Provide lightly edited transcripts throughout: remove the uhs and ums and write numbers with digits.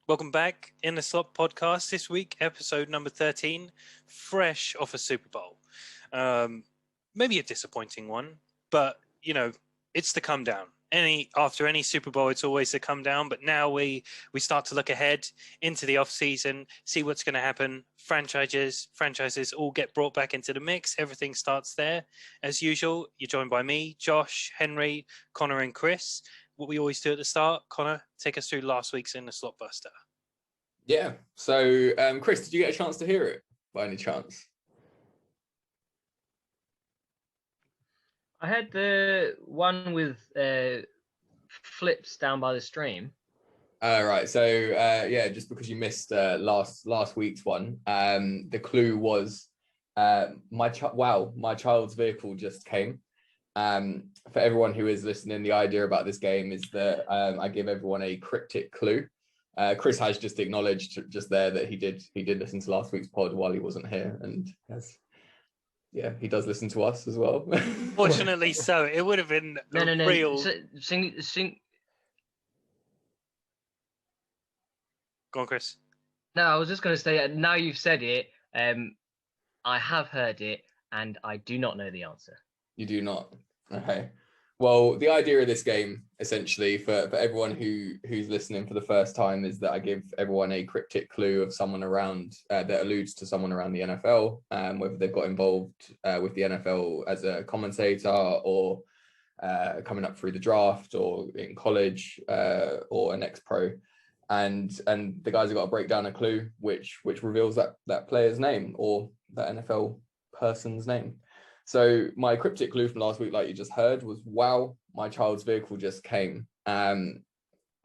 Welcome back in the Slot Podcast this week, episode number 13, fresh off a Super Bowl. Maybe a disappointing one, but it's the come down. After any Super Bowl, it's always the come down. But now we start to look ahead into the off season, see what's going to happen. Franchises all get brought back into the mix. Everything starts there as usual. You're joined by me, Josh, Henry, Connor, and Chris. What we always do at the start. Connor, take us through last week's In the Slot Buster. Yeah. So, Chris, did you get a chance to hear it by any chance? I had the one with flips down by the stream. Right. So, just because you missed last week's one, the clue was my child's vehicle just came. For everyone who is listening, the idea about this game is that I give everyone a cryptic clue. Chris has just acknowledged just there that he did listen to last week's pod while he wasn't here, and he does listen to us as well. Fortunately, so it would have been real. Sing. Go on, Chris. No, I was just going to say. Now you've said it, I have heard it, and I do not know the answer. You do not. Okay. Well, the idea of this game, essentially, for everyone who's listening for the first time, is that I give everyone a cryptic clue of someone around that alludes to someone around the NFL, whether they've got involved with the NFL as a commentator or coming up through the draft or in college or an ex-pro. And the guys have got to break down a clue which reveals that player's name or that NFL person's name. So my cryptic clue from last week, like you just heard, was wow, my child's vehicle just came. I've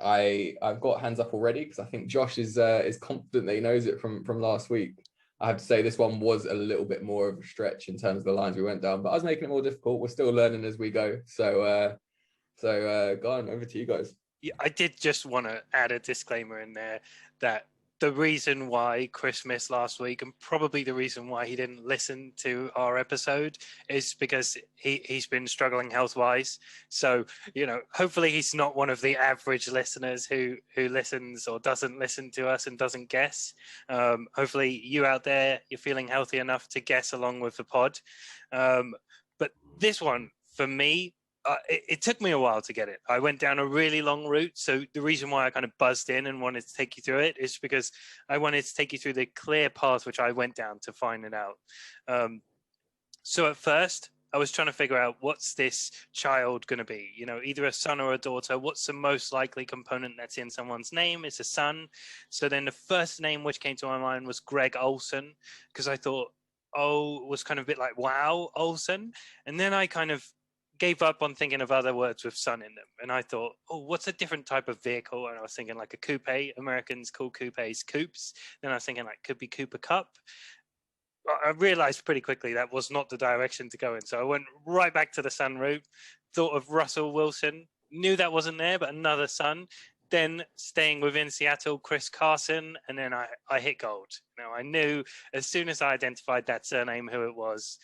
got hands up already because I think Josh is confident that he knows it from last week. I have to say this one was a little bit more of a stretch in terms of the lines we went down, but I was making it more difficult. We're still learning as we go. So go on, over to you guys. Yeah, I did just want to add a disclaimer in there that the reason why Chris missed last week, and probably the reason why he didn't listen to our episode, is because he's been struggling health-wise. So, hopefully he's not one of the average listeners who listens or doesn't listen to us and doesn't guess. Hopefully you out there, you're feeling healthy enough to guess along with the pod. But this one, for me, it took me a while to get it. I went down a really long route. So the reason why I kind of buzzed in and wanted to take you through it is because I wanted to take you through the clear path which I went down to find it out. So at first, I was trying to figure out what's this child going to be, either a son or a daughter. What's the most likely component that's in someone's name? It's a son. So then the first name which came to my mind was Greg Olsen, because I thought, was kind of a bit like, wow, Olsen. And then I kind of gave up on thinking of other words with son in them. And I thought, what's a different type of vehicle? And I was thinking like a coupe. Americans call coupes coupes. Then I was thinking like could be Cooper Cup. I realized pretty quickly that was not the direction to go in. So I went right back to the son route, thought of Russell Wilson, knew that wasn't there, but another son. Then staying within Seattle, Chris Carson, and then I hit gold. I knew as soon as I identified that surname who it was.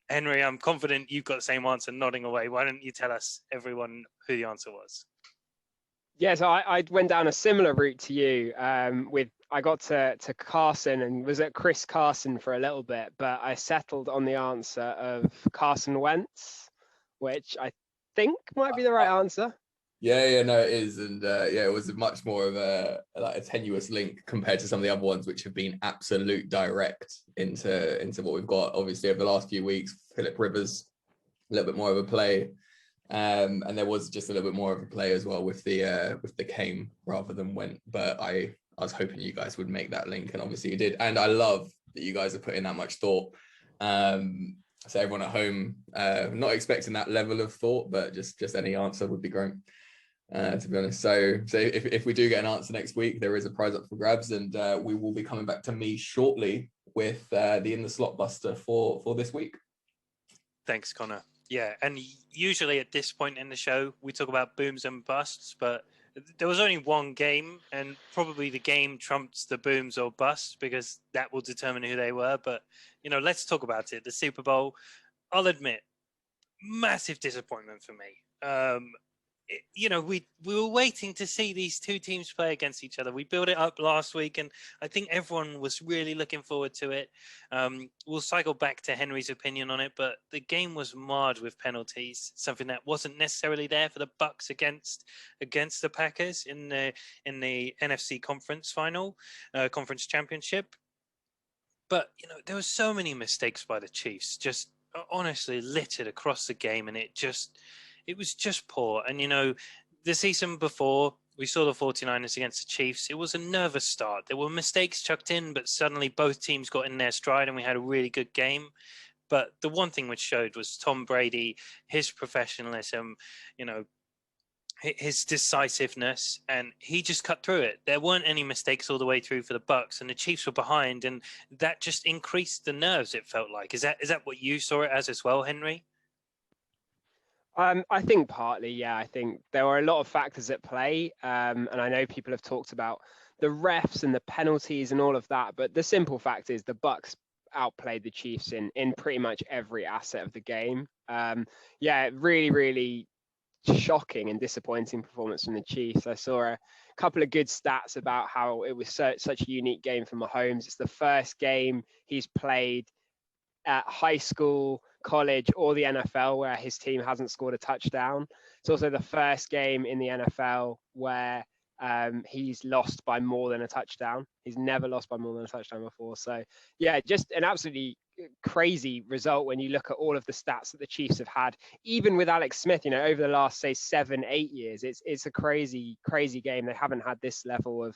Henry, I'm confident you've got the same answer, nodding away. Why don't you tell us, everyone, who the answer was? Yeah, so I went down a similar route to you. I got to Carson and was at Chris Carson for a little bit, but I settled on the answer of Carson Wentz, which I think might be the right answer. Yeah, no, it is, and it was much more of a tenuous link compared to some of the other ones, which have been absolute direct into what we've got. Obviously, over the last few weeks, Philip Rivers, a little bit more of a play, and there was just a little bit more of a play as well with the came rather than went. But I was hoping you guys would make that link, and obviously you did. And I love that you guys are putting that much thought. So everyone at home, not expecting that level of thought, but just any answer would be great. To be honest, so if we do get an answer next week, there is a prize up for grabs, and we will be coming back to me shortly with the In the Slot Buster for this week. Thanks, Connor. Yeah, and usually at this point in the show, we talk about booms and busts, but there was only one game, and probably the game trumps the booms or busts because that will determine who they were. But let's talk about it. The Super Bowl, I'll admit, massive disappointment for me. we were waiting to see these two teams play against each other. We built it up last week, and I think everyone was really looking forward to it. We'll cycle back to Henry's opinion on it, but the game was marred with penalties, something that wasn't necessarily there for the Bucks against the Packers in the NFC conference conference championship. But there were so many mistakes by the Chiefs, just honestly littered across the game, and it was just poor. And, the season before, we saw the 49ers against the Chiefs. It was a nervous start. There were mistakes chucked in, but suddenly both teams got in their stride and we had a really good game. But the one thing which showed was Tom Brady, his professionalism, his decisiveness, and he just cut through it. There weren't any mistakes all the way through for the Bucks, and the Chiefs were behind, and that just increased the nerves, it felt like. Is that what you saw it as well, Henry? I think partly, yeah. I think there were a lot of factors at play, and I know people have talked about the refs and the penalties and all of that, but the simple fact is the Bucks outplayed the Chiefs in pretty much every asset of the game. Yeah, really, really shocking and disappointing performance from the Chiefs. I saw a couple of good stats about how it was such a unique game for Mahomes. It's the first game he's played at high school, college, or the NFL where his team hasn't scored a touchdown. It's also the first game in the NFL where he's lost by more than a touchdown. He's never lost by more than a touchdown before. So yeah, just an absolutely crazy result when you look at all of the stats that the Chiefs have had, even with Alex Smith, over the last, say, 7-8 years. It's a crazy game. They haven't had this level of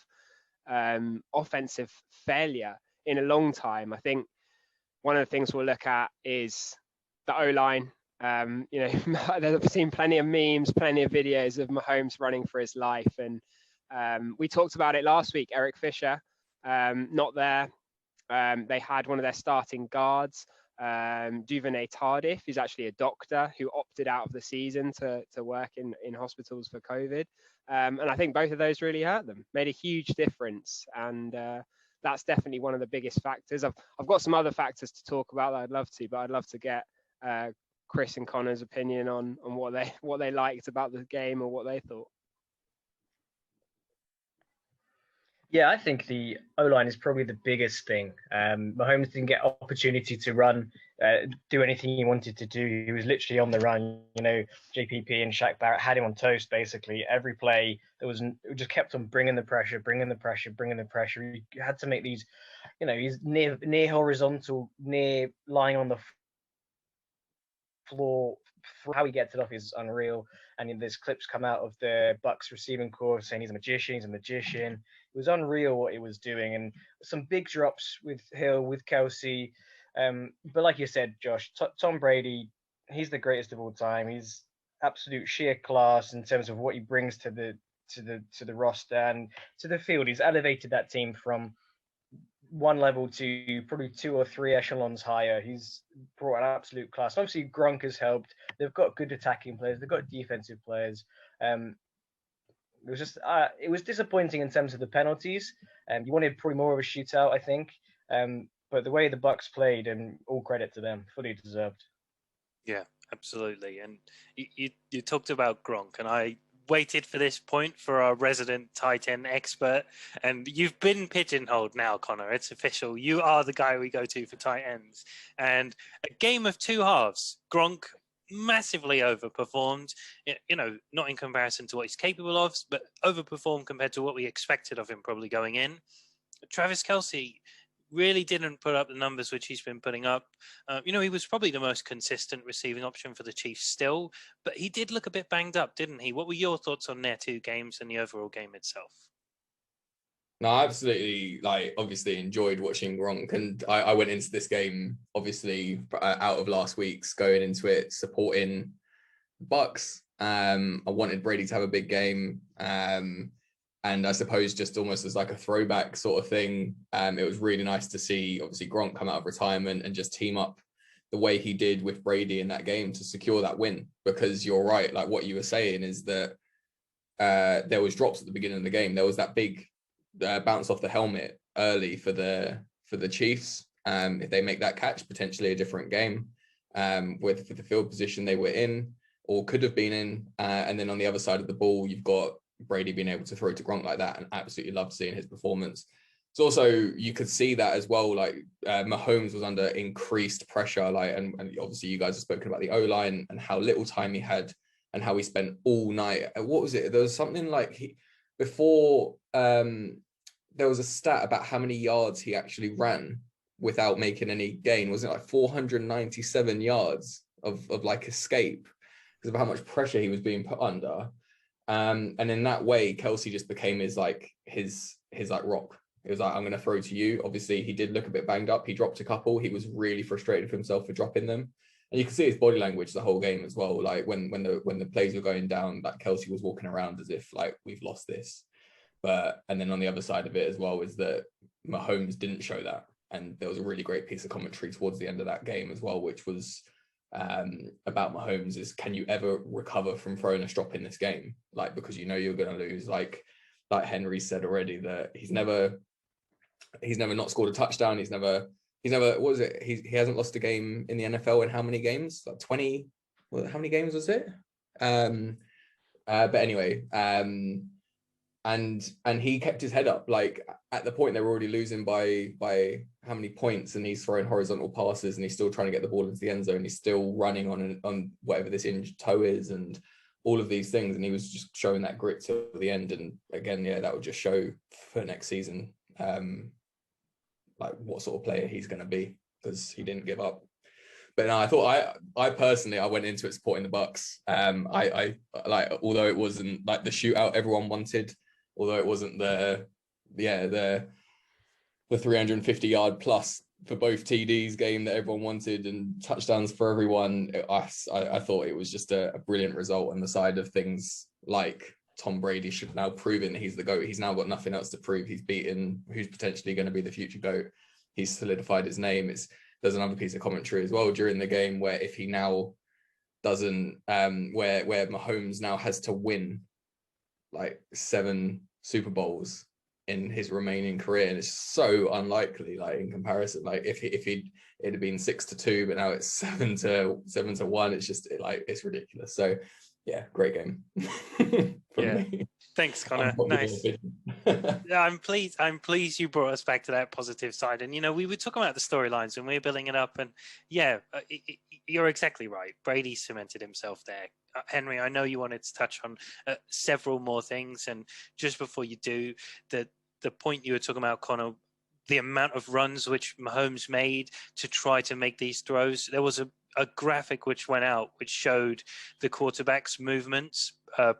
offensive failure in a long time. I think one of the things we'll look at is the O-line. I've seen plenty of memes, plenty of videos of Mahomes running for his life. And we talked about it last week. Eric Fisher, not there. They had one of their starting guards, Duvernay Tardif, who's actually a doctor who opted out of the season to work in hospitals for COVID. And I think both of those really hurt them, made a huge difference. And that's definitely one of the biggest factors. I've got some other factors to talk about that I'd love to, but I'd love to get Chris and Connor's opinion on what they liked about the game or what they thought. Yeah, I think the O-line is probably the biggest thing. Mahomes didn't get opportunity to run, do anything he wanted to do. He was literally on the run. JPP and Shaq Barrett had him on toast, basically. Every play, it just kept on bringing the pressure. He had to make these, he's near horizontal, near lying on the floor. How he gets it off is unreal. And there's clips come out of the Bucks receiving corps saying he's a magician. It was unreal what he was doing, and some big drops with Hill, with Kelsey. But like you said, Josh, Tom Brady, he's the greatest of all time. He's absolute sheer class in terms of what he brings to the roster and to the field. He's elevated that team from one level to probably 2 or 3 echelons higher. He's brought an absolute class. Obviously, Gronk has helped. They've got good attacking players. They've got defensive players. It was disappointing in terms of the penalties. You wanted probably more of a shootout, I think. But the way the Bucks played, and all credit to them, fully deserved. Yeah, absolutely. And you talked about Gronk, and I waited for this point for our resident tight end expert, and you've been pigeonholed now, Connor. It's official. You are the guy we go to for tight ends. And a game of two halves. Gronk massively overperformed, not in comparison to what he's capable of, but overperformed compared to what we expected of him probably going in. Travis Kelce really didn't put up the numbers which he's been putting up. He was probably the most consistent receiving option for the Chiefs still, but he did look a bit banged up, didn't he? What were your thoughts on their 2 games and the overall game itself? No, I absolutely, obviously enjoyed watching Gronk, and I went into this game, obviously, out of last week's, going into it supporting Bucks. I wanted Brady to have a big game, and I suppose just almost as like a throwback sort of thing, it was really nice to see, obviously, Gronk come out of retirement and just team up the way he did with Brady in that game to secure that win. Because you're right, like what you were saying is that there was drops at the beginning of the game. There was that big bounce off the helmet early for the Chiefs. If they make that catch, potentially a different game with the field position they were in. or could have been in. And then on the other side of the ball, you've got Brady being able to throw to Gronk like that, and absolutely loved seeing his performance. It's also, you could see that as well, like Mahomes was under increased pressure, like, and obviously you guys have spoken about the O-line and how little time he had and how he spent all night. What was it? There was something like before there was a stat about how many yards he actually ran without making any gain. Was it like 497 yards of like escape because of how much pressure he was being put under? And in that way, Kelce just became his like rock. It was like, I'm going to throw to you. Obviously, he did look a bit banged up. He dropped a couple. He was really frustrated with himself for dropping them. And you can see his body language the whole game as well. Like when the plays were going down, like Kelce was walking around as if like, we've lost this. And then on the other side of it as well is that Mahomes didn't show that. And there was a really great piece of commentary towards the end of that game as well, which was about Mahomes is, can you ever recover from throwing a strop in this game? Like, because you know you're going to lose. Like Henry said already, that he's never not scored a touchdown. He's never, what was it? He hasn't lost a game in the NFL in how many games? Like 20, how many games was it? But anyway, and he kept his head up. Like at the point they were already losing by how many points, and he's throwing horizontal passes and he's still trying to get the ball into the end zone. He's still running on whatever this injured toe is and all of these things. And he was just showing that grit till the end. And again, yeah, that would just show for next season, like what sort of player he's going to be, because he didn't give up. But no, I thought I personally, I went into it supporting the Bucks. I like, although it wasn't like the shootout everyone wanted, although it wasn't the 350 yard plus for both TDs game that everyone wanted and touchdowns for everyone, I thought it was just a brilliant result on the side of things. Like Tom Brady should now proven that he's the GOAT. He's now got nothing else to prove. He's beaten who's potentially going to be the future GOAT. He's solidified his name. There's another piece of commentary as well during the game where if he now doesn't, where Mahomes now has to win like 7 Super Bowls in his remaining career, and it's so unlikely, like in comparison, like if it'd have been 6-2, but now it's 7-1. It's just like, it's ridiculous. So yeah, great game. Yeah. Me. Thanks, Connor. Nice. Yeah, I'm pleased you brought us back to that positive side. And, you know, we were talking about the storylines and we were building it up. And yeah, you're exactly right. Brady cemented himself there. Henry, I know you wanted to touch on several more things. And just before you do, the point you were talking about, Connor, the amount of runs which Mahomes made to try to make these throws. There was a graphic which went out which showed the quarterback's movements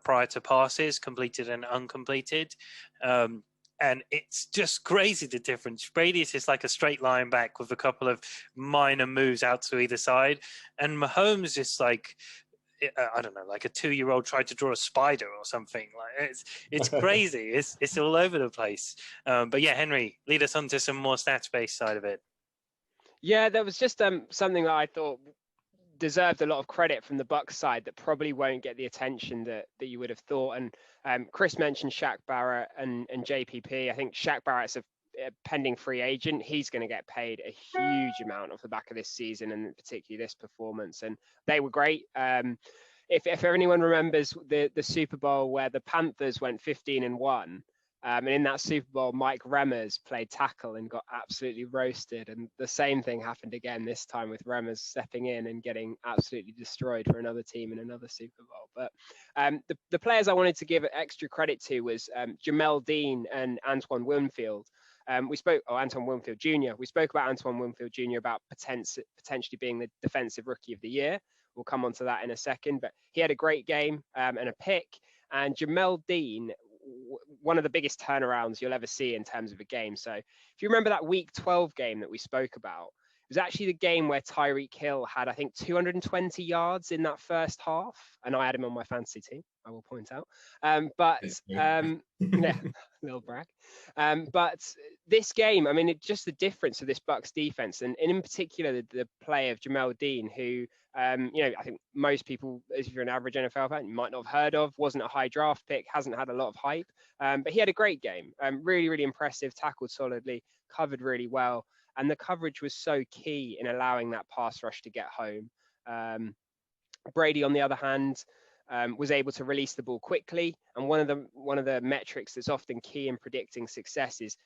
prior to passes, completed and uncompleted. And it's just crazy, the difference. Brady is just like a straight line back with a couple of minor moves out to either side. And Mahomes is like, I don't know, like a 2-year-old tried to draw a spider or something. Like it's crazy. It's all over the place. But yeah, Henry, lead us on to some more stats-based side of it. Yeah, there was just something that I thought deserved a lot of credit from the Bucks side that probably won't get the attention that you would have thought. And Chris mentioned Shaq Barrett and JPP. I think Shaq Barrett's a pending free agent. He's going to get paid a huge amount off the back of this season, and particularly this performance. And they were great. If anyone remembers the Super Bowl where the Panthers went 15-1, and in that Super Bowl, Mike Remmers played tackle and got absolutely roasted. And the same thing happened again this time with Remmers stepping in and getting absolutely destroyed for another team in another Super Bowl. But the players I wanted to give extra credit to was Jamel Dean and Antoine Winfield. Antoine Winfield Jr. We spoke about Antoine Winfield Jr. about potentially being the defensive rookie of the year. We'll come on to that in a second. But he had a great game and a pick. And Jamel Dean, one of the biggest turnarounds you'll ever see in terms of a game. So if you remember that week 12 game that we spoke about, it was actually the game where Tyreek Hill had, I think, 220 yards in that first half. And I had him on my fantasy team, I will point out. Yeah, little brag. But this game, I mean, just the difference of this Bucks defense, and in particular, the play of Jamel Dean, who, I think most people, if you're an average NFL fan, you might not have heard of, wasn't a high draft pick, hasn't had a lot of hype, but he had a great game. Really, really impressive, tackled solidly, covered really well. And the coverage was so key in allowing that pass rush to get home. Brady, on the other hand, was able to release the ball quickly, and one of the metrics that's often key in predicting success is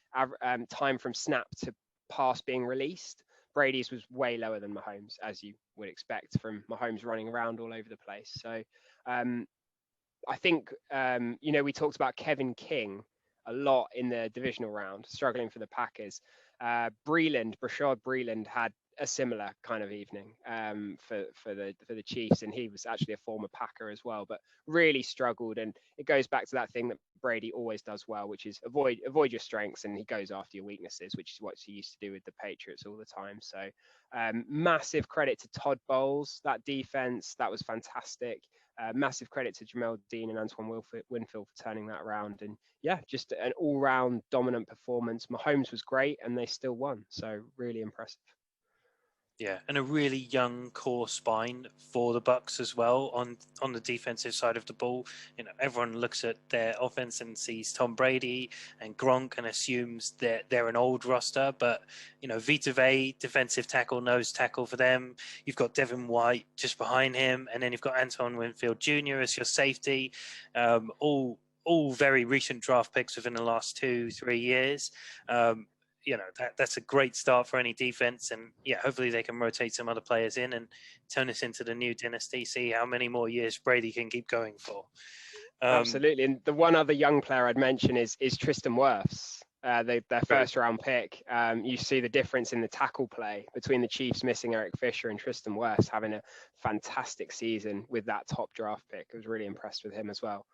time from snap to pass being released. Brady's was way lower than Mahomes, as you would expect from Mahomes running around all over the place. So I think we talked about Kevin King a lot in the divisional round, struggling for the Packers. Brashad Breeland had a similar kind of evening for the Chiefs, and he was actually a former Packer as well, but really struggled. And it goes back to that thing that Brady always does well, which is avoid your strengths, and he goes after your weaknesses, which is what he used to do with the Patriots all the time. So massive credit to Todd Bowles, that defense, that was fantastic. Massive credit to Jamel Dean and Antoine Winfield for turning that around. And yeah, just an all-round dominant performance. Mahomes was great, and they still won. So really impressive. Yeah, and a really young core spine for the Bucs as well on the defensive side of the ball. Everyone looks at their offense and sees Tom Brady and Gronk and assumes that they're an old roster, but Vita Vea, defensive tackle, nose tackle for them. You've got Devin White just behind him, and then you've got Antoine Winfield Jr. as your safety. All very recent draft picks within the last 2-3 years. That's a great start for any defense, and hopefully they can rotate some other players in and turn this into the new dynasty. See how many more years Brady can keep going for. Absolutely, and the one other young player I'd mention is Tristan Wirfs, their first round pick. You see the difference in the tackle play between the Chiefs missing Eric Fisher and Tristan Wirfs having a fantastic season with that top draft pick. I was really impressed with him as well.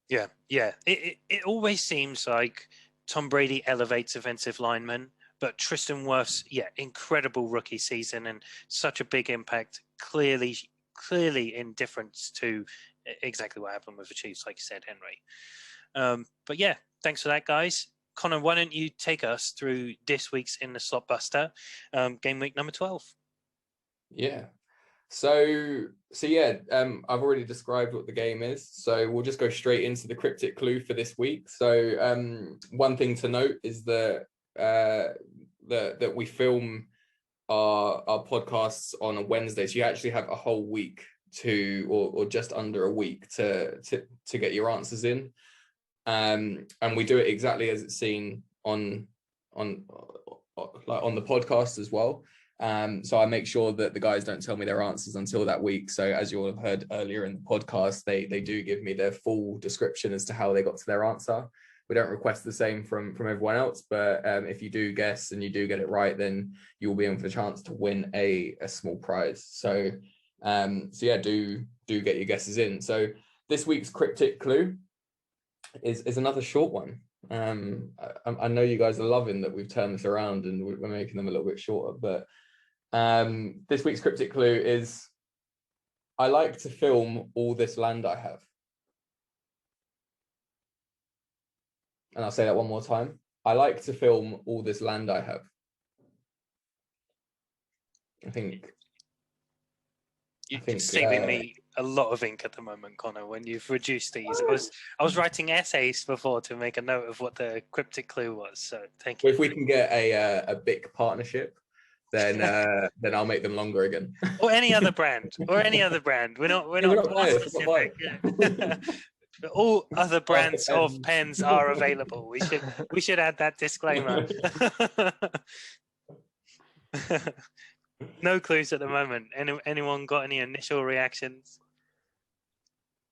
Yeah. It always seems like Tom Brady elevates offensive linemen, but Tristan Wirfs, incredible rookie season and such a big impact. Clearly indifference to exactly what happened with the Chiefs, like you said, Henry. But thanks for that, guys. Connor, why don't you take us through this week's In the Slot Buster, game week number 12? Yeah. So I've already described what the game is, so we'll just go straight into the cryptic clue for this week. So one thing to note is that that we film our podcasts on a Wednesday, so you actually have a whole week or just under a week to get your answers in, and we do it exactly as it's seen on the podcast as well. So I make sure that the guys don't tell me their answers until that week. So as you all have heard earlier in the podcast, they do give me their full description as to how they got to their answer. We don't request the same from everyone else, but if you do guess and you do get it right, then you'll be in for a chance to win a small prize. So do get your guesses in. So this week's cryptic clue is another short one. I know you guys are loving that we've turned this around and we're making them a little bit shorter, but this week's cryptic clue is: I like to film all this land I have. And I'll say that one more time. I like to film all this land I have. I think You're saving me a lot of ink at the moment, Connor, when you've reduced these. I was writing essays before to make a note of what the cryptic clue was. So thank you. If we can get a big partnership, then I'll make them longer again. Or any other brand. We're not specific. All other brands of pens are available. We should add that disclaimer. No clues at the moment. Anyone got any initial reactions?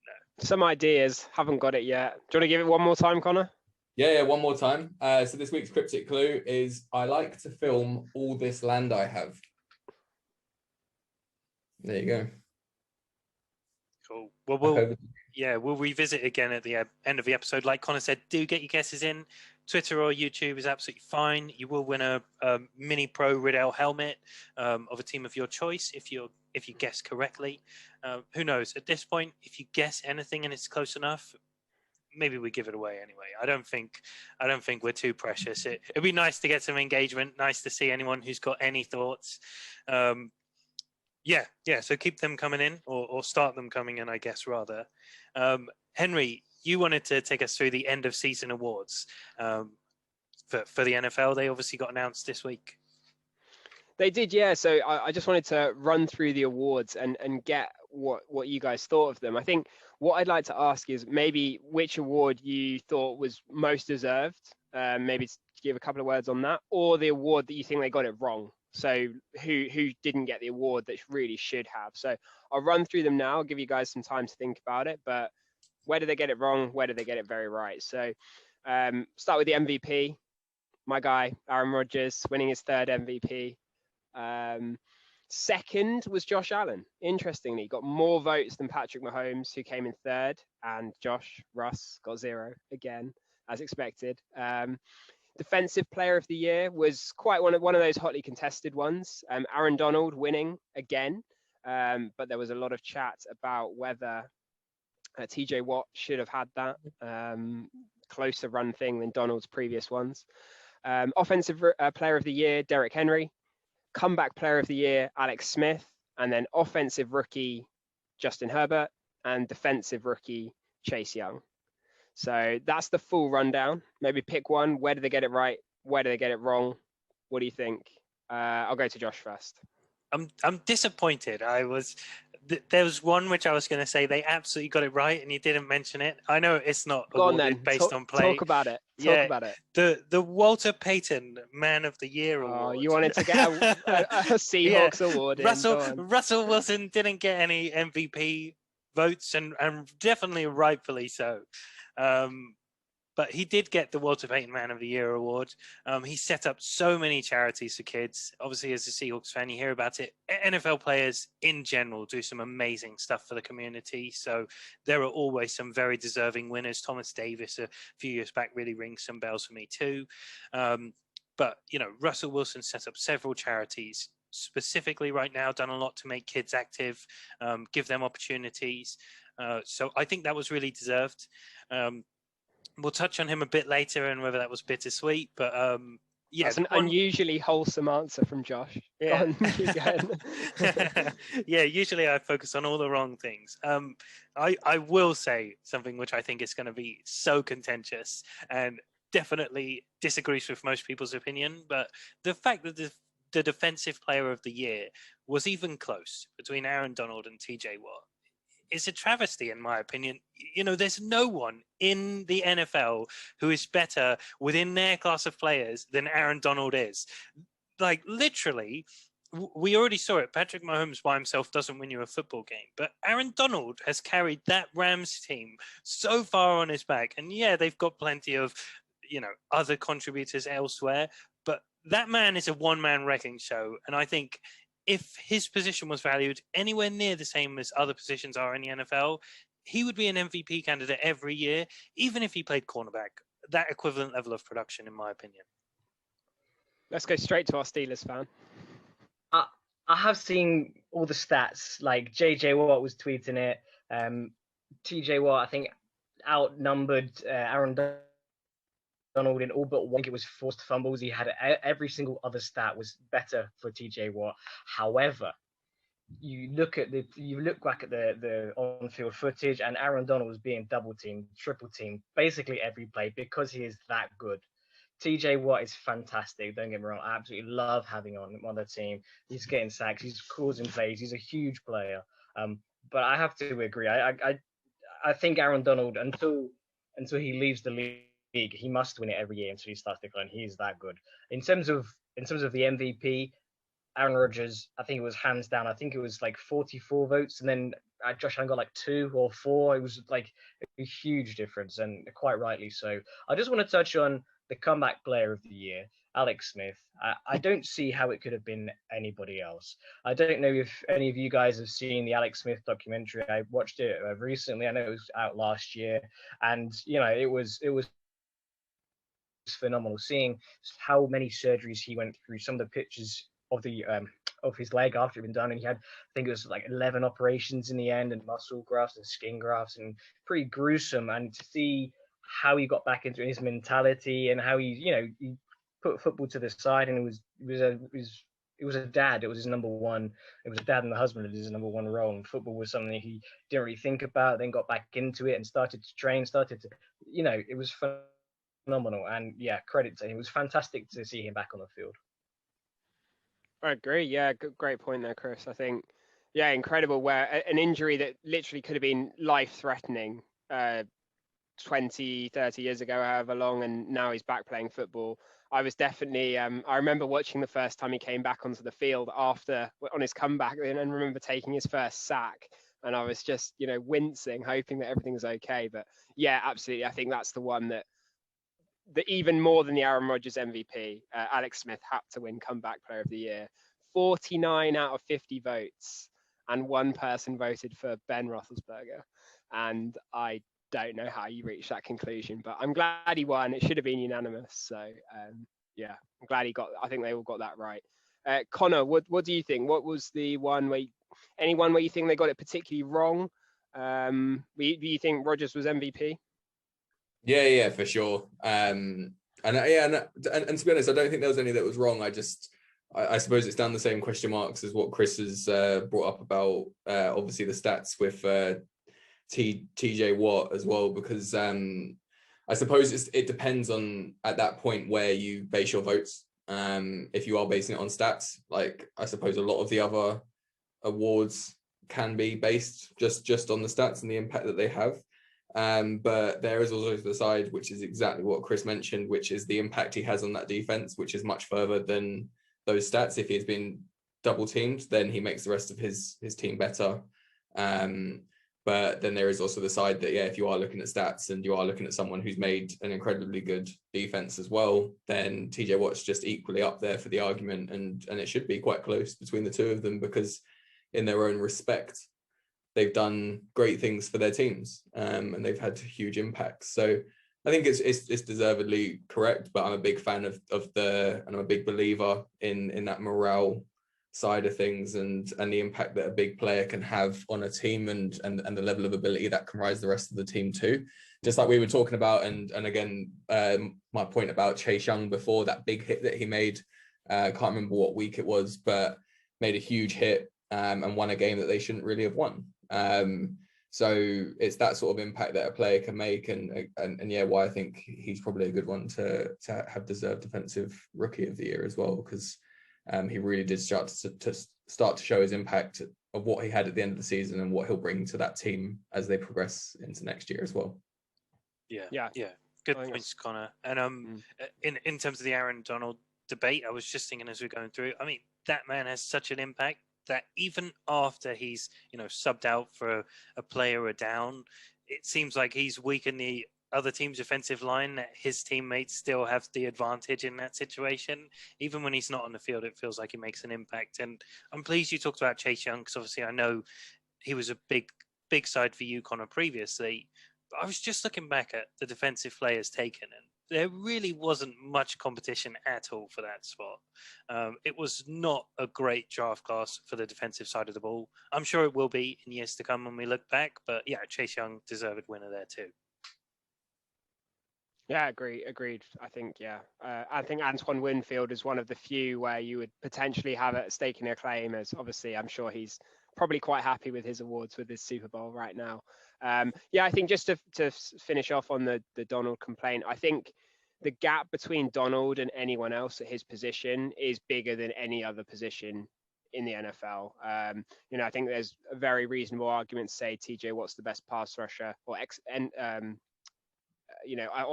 No. Some ideas, haven't got it yet. Do you want to give it one more time, Connor? Yeah, one more time. So this week's cryptic clue is: I like to film all this land I have. There you go. Cool. Well, we'll revisit again at the end of the episode. Like Connor said, do get your guesses in. Twitter or YouTube is absolutely fine. You will win a Mini Pro Riddell helmet of a team of your choice if you guess correctly. Who knows? At this point, if you guess anything and it's close enough, maybe we give it away anyway. I don't think we're too precious. It'd be nice to get some engagement. Nice to see anyone who's got any thoughts. So keep them coming in or start them coming in, I guess, rather. Henry, you wanted to take us through the end of season awards for the NFL. They obviously got announced this week. They did, yeah. So I just wanted to run through the awards and get what you guys thought of them. I think what I'd like to ask is maybe which award you thought was most deserved. Maybe to give a couple of words on that, or the award that you think they got it wrong. So who didn't get the award that really should have. So I'll run through them now. I'll give you guys some time to think about it. But where did they get it wrong? Where did they get it very right? So start with the MVP. My guy, Aaron Rodgers, winning his 3rd MVP. Second was Josh Allen. Interestingly, got more votes than Patrick Mahomes, who came in 3rd, and Russ got 0 again, as expected. Defensive Player of the Year was quite one of those hotly contested ones. Aaron Donald winning again, but there was a lot of chat about whether TJ Watt should have had that closer run thing than Donald's previous ones. Offensive Player of the Year, Derrick Henry. Comeback Player of the Year, Alex Smith. And then Offensive Rookie, Justin Herbert. And Defensive Rookie, Chase Young. So that's the full rundown. Maybe pick one. Where did they get it right? Where did they get it wrong? What do you think? I'll go to Josh first. I'm disappointed. There was one which I was going to say they absolutely got it right, and you didn't mention it. I know it's not awarded based on play. Talk about it. Talk about it. The Walter Payton Man of the Year award. Oh, you wanted to get a Seahawks award. Russell Wilson didn't get any MVP votes, and definitely rightfully so. But he did get the Walter Payton Man of the Year award. He set up so many charities for kids. Obviously, as a Seahawks fan, you hear about it. NFL players in general do some amazing stuff for the community. So there are always some very deserving winners. Thomas Davis a few years back really rings some bells for me too. But, Russell Wilson set up several charities specifically right now, done a lot to make kids active, give them opportunities. So I think that was really deserved. We'll touch on him a bit later and whether that was bittersweet, but yeah, that's an unusually wholesome answer from Josh. Yeah. Yeah, usually I focus on all the wrong things. I will say something which I think is going to be so contentious and definitely disagrees with most people's opinion, but the fact that the Defensive Player of the Year was even close between Aaron Donald and TJ Watt is a travesty, in my opinion. There's no one in the NFL who is better within their class of players than Aaron Donald is. Like, literally, we already saw it. Patrick Mahomes by himself doesn't win you a football game, but Aaron Donald has carried that Rams team so far on his back. And yeah, they've got plenty of, other contributors elsewhere, but that man is a one-man wrecking show. And I think if his position was valued anywhere near the same as other positions are in the NFL, he would be an MVP candidate every year, even if he played cornerback. That equivalent level of production, in my opinion. Let's go straight to our Steelers fan. I have seen all the stats. Like JJ Watt was tweeting it. TJ Watt, I think, outnumbered Aaron Donald in all but one. It was forced fumbles. He had every single other stat was better for TJ Watt. However, you look back at the on-field footage, and Aaron Donald was being double teamed, triple teamed, basically every play because he is that good. TJ Watt is fantastic. Don't get me wrong. I absolutely love having him on the team. He's getting sacks. He's causing plays. He's a huge player. But I have to agree. I think Aaron Donald, until he leaves the league, he must win it every year until he starts declining. He is that good. In terms of the MVP, Aaron Rodgers, I think it was hands down. I think it was like 44 votes, and then Josh Allen got like 2 or 4. It was like a huge difference, and quite rightly so. I just want to touch on the comeback player of the year, Alex Smith. I don't see how it could have been anybody else. I don't know if any of you guys have seen the Alex Smith documentary. I watched it recently. I know it was out last year, and it was phenomenal seeing how many surgeries he went through. Some of the pictures of the of his leg after it had been done, and he had, I think it was like 11 operations in the end, and muscle grafts and skin grafts, and pretty gruesome. And to see how he got back into his mentality and how he put football to the side, and it was a dad. It was his number one. It was a dad and a husband. It was his number one role. And football was something he didn't really think about. Then got back into it and started to train. It was phenomenal. And yeah, credit to him. It was fantastic to see him back on the field. I agree. Yeah, great point there, Chris. I think, yeah, incredible. Where an injury that literally could have been life-threatening 20, 30 years ago, however long, and now he's back playing football. I was definitely, I remember watching the first time he came back onto the field after on his comeback, and remember taking his first sack. And I was just, wincing, hoping that everything was okay. But yeah, absolutely. I think that's the one that even more than the Aaron Rodgers MVP, Alex Smith had to win Comeback Player of the Year. 49 out of 50 votes, and one person voted for Ben Roethlisberger. And I don't know how you reached that conclusion, but I'm glad he won. It should have been unanimous. So yeah, I'm glad he got. I think they all got that right. Connor, what do you think? What was the one where anyone where you think they got it particularly wrong? Do you think Rodgers was MVP? Yeah, for sure. And to be honest, I don't think there was any that was wrong. I suppose it's down the same question marks as what Chris has brought up about obviously the stats with TJ Watt as well, because I suppose it depends on at that point where you base your votes. If you are basing it on stats, like I suppose a lot of the other awards can be based just on the stats and the impact that they have. But there is also the side, which is exactly what Chris mentioned, which is the impact he has on that defense, which is much further than those stats. If he's been double teamed, then he makes the rest of his team better. But then there is also the side that, yeah, if you are looking at stats and you are looking at someone who's made an incredibly good defense as well, then TJ Watt's just equally up there for the argument. And it should be quite close between the two of them, because in their own respect, they've done great things for their teams, and they've had huge impacts. So I think it's deservedly correct, but I'm a big fan of and I'm a big believer in that morale side of things and the impact that a big player can have on a team and the level of ability that can rise the rest of the team too. Just like we were talking about, and again, my point about Chase Young before, that big hit that he made, can't remember what week it was, but made a huge hit and won a game that they shouldn't really have won. So it's that sort of impact that a player can make, and yeah, why I think he's probably a good one to have deserved Defensive Rookie of the Year as well, because he really did start to show his impact of what he had at the end of the season and what he'll bring to that team as they progress into next year as well. Yeah. Good points, Connor. And in terms of the Aaron Donald debate, I was just thinking as we're going through, I mean, that man has such an impact that even after he's subbed out for a player or down, it seems like he's weakened the other team's offensive line, that his teammates still have the advantage in that situation. Even when he's not on the field, it feels like he makes an impact. And I'm pleased you talked about Chase Young, because obviously I know he was a big side for you, Connor, previously. But I was just looking back at the defensive players taken, and there really wasn't much competition at all for that spot. It was not a great draft class for the defensive side of the ball. I'm sure it will be in years to come when we look back, but yeah, Chase Young, deserved winner there too. Yeah, agreed. I think, I think Antoine Winfield is one of the few where you would potentially have a stake in a claim, as obviously I'm sure he's probably quite happy with his awards with his Super Bowl right now. I think just to finish off on the Donald complaint, I think the gap between Donald and anyone else at his position is bigger than any other position in the NFL. I think there's a very reasonable argument to say TJ Watt's the best pass rusher, or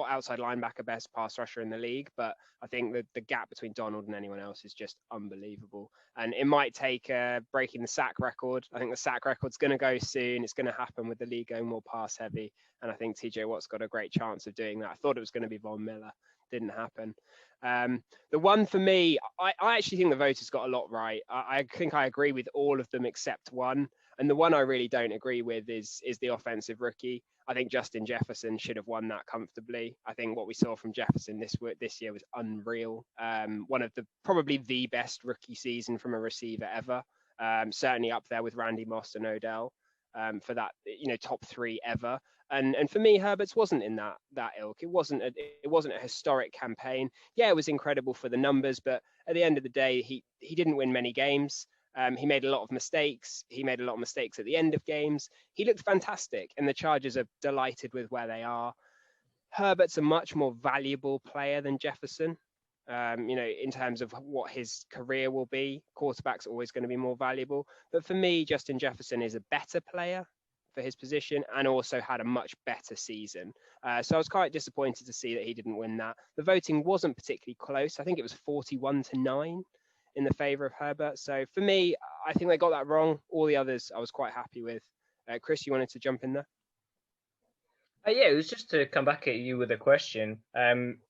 outside linebacker best pass rusher in the league, but I think that the gap between Donald and anyone else is just unbelievable. And it might take breaking the sack record. I think the sack record's going to go soon. It's going to happen with the league going more pass heavy, and I think TJ Watt's got a great chance of doing that. I thought it was going to be Von Miller. Didn't happen. The one for me, I actually think the voters got a lot right. I think I agree with all of them except one. And the one I really don't agree with is the offensive rookie. I think Justin Jefferson should have won that comfortably. I think what we saw from Jefferson this year was unreal. One of probably the best rookie season from a receiver ever. Certainly up there with Randy Moss and Odell for that top three ever. And for me, Herbert's wasn't in that ilk. It wasn't a historic campaign. Yeah, it was incredible for the numbers, but at the end of the day, he didn't win many games. He made a lot of mistakes. He made a lot of mistakes at the end of games. He looked fantastic, and the Chargers are delighted with where they are. Herbert's a much more valuable player than Jefferson. In terms of what his career will be. Quarterback's always going to be more valuable. But for me, Justin Jefferson is a better player for his position and also had a much better season. So I was quite disappointed to see that he didn't win that. The voting wasn't particularly close. I think it was 41-9 in the favor of Herbert. So for me, I think they got that wrong. All the others I was quite happy with. Chris, you wanted to jump in there? Yeah, it was just to come back at you with a question.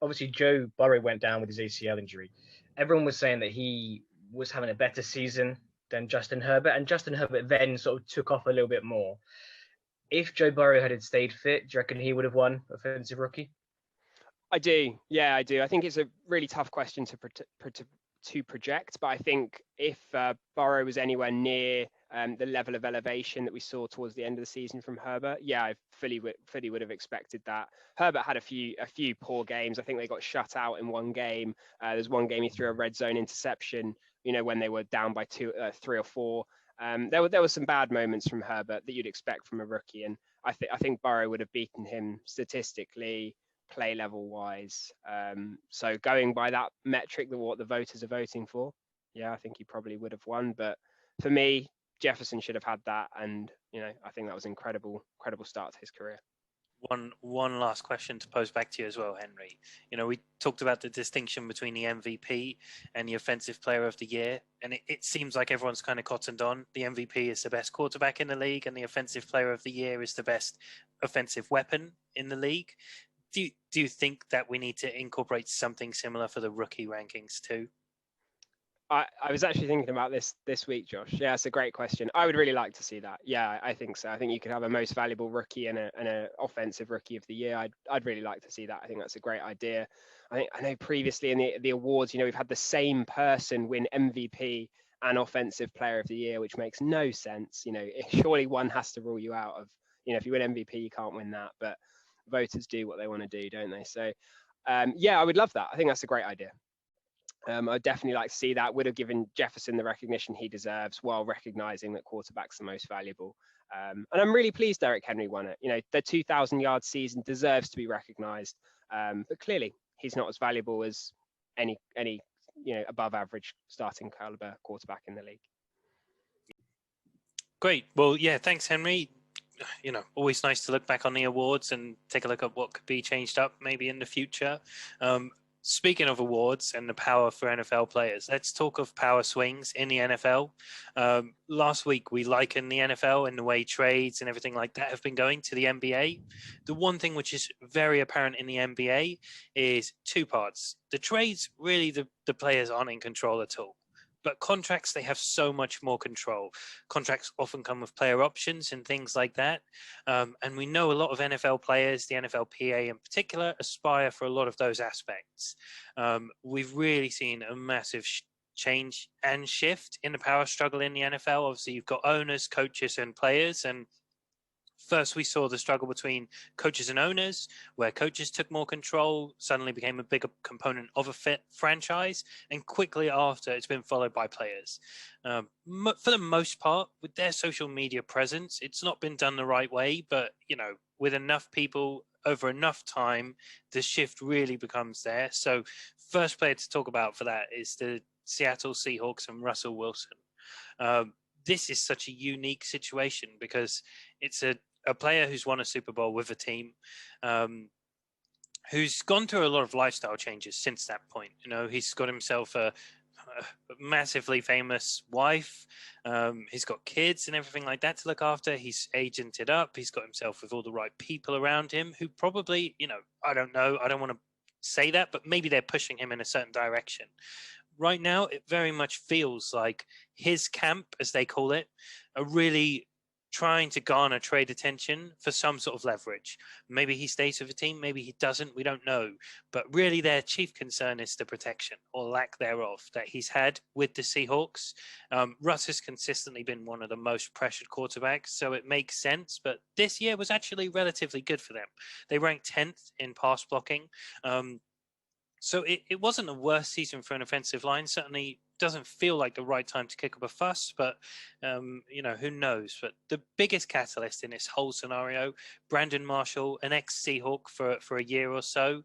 Obviously, Joe Burrow went down with his ACL injury. Everyone was saying that he was having a better season than Justin Herbert, and Justin Herbert then sort of took off a little bit more. If Joe Burrow had stayed fit, do you reckon he would have won Offensive Rookie? I do. Yeah, I do. I think it's a really tough question to project, but I think if Burrow was anywhere near the level of elevation that we saw towards the end of the season from Herbert, yeah, I fully would have expected that. Herbert had a few poor games. I think they got shut out in one game. There's one game he threw a red zone interception, when they were down by 3 or 4. There were some bad moments from Herbert that you'd expect from a rookie, and I think Burrow would have beaten him statistically, play level wise. So going by that metric, what the voters are voting for, yeah, I think he probably would have won. But for me, Jefferson should have had that, and I think that was incredible start to his career. One last question to pose back to you as well, Henry. We talked about the distinction between the MVP and the Offensive Player of the Year, and it seems like everyone's kind of cottoned on. The MVP is the best quarterback in the league, and the Offensive Player of the Year is the best offensive weapon in the league. Do you think that we need to incorporate something similar for the rookie rankings too? I was actually thinking about this week, Josh. Yeah, it's a great question. I would really like to see that. Yeah, I think so. I think you could have a most valuable rookie and an offensive rookie of the year. I'd really like to see that. I think that's a great idea. I know previously in the awards, we've had the same person win MVP and offensive player of the year, which makes no sense. Surely one has to rule you out of, if you win MVP, you can't win that. But voters do what they want to do, don't they? So, yeah, I would love that. I think that's a great idea. I'd definitely like to see that. Would have given Jefferson the recognition he deserves while recognizing that quarterback's the most valuable. And I'm really pleased Derrick Henry won it. The 2,000-yard season deserves to be recognized. But clearly, he's not as valuable as any above average starting caliber quarterback in the league. Great. Well, yeah, thanks, Henry. Always nice to look back on the awards and take a look at what could be changed up maybe in the future. Speaking of awards and the power for NFL players, let's talk of power swings in the NFL. Last week, we likened the NFL and the way trades and everything like that have been going to the NBA. The one thing which is very apparent in the NBA is two parts. The trades, really, the players aren't in control at all. But contracts, they have so much more control. Contracts often come with player options and things like that. And we know a lot of NFL players, the NFLPA in particular, aspire for a lot of those aspects. We've really seen a massive change and shift in the power struggle in the NFL. Obviously, you've got owners, coaches, and players. And first, we saw the struggle between coaches and owners, where coaches took more control, suddenly became a bigger component of a fit franchise, and quickly after, it's been followed by players. For the most part, with their social media presence, it's not been done the right way, but, with enough people over enough time, the shift really becomes there. So first player to talk about for that is the Seattle Seahawks and Russell Wilson. This is such a unique situation because it's a player who's won a Super Bowl with a team, who's gone through a lot of lifestyle changes since that point. He's got himself a massively famous wife. He's got kids and everything like that to look after. He's agented up. He's got himself with all the right people around him who probably, I don't know. I don't want to say that, but maybe they're pushing him in a certain direction. Right now, it very much feels like his camp, as they call it, are really trying to garner trade attention for some sort of leverage. Maybe he stays with the team, maybe he doesn't, we don't know. But really their chief concern is the protection, or lack thereof, that he's had with the Seahawks. Russ has consistently been one of the most pressured quarterbacks, so it makes sense. But this year was actually relatively good for them. They ranked 10th in pass blocking. So it wasn't a worse season for an offensive line, certainly doesn't feel like the right time to kick up a fuss, but who knows? But the biggest catalyst in this whole scenario, Brandon Marshall, an ex-Seahawk for a year or so,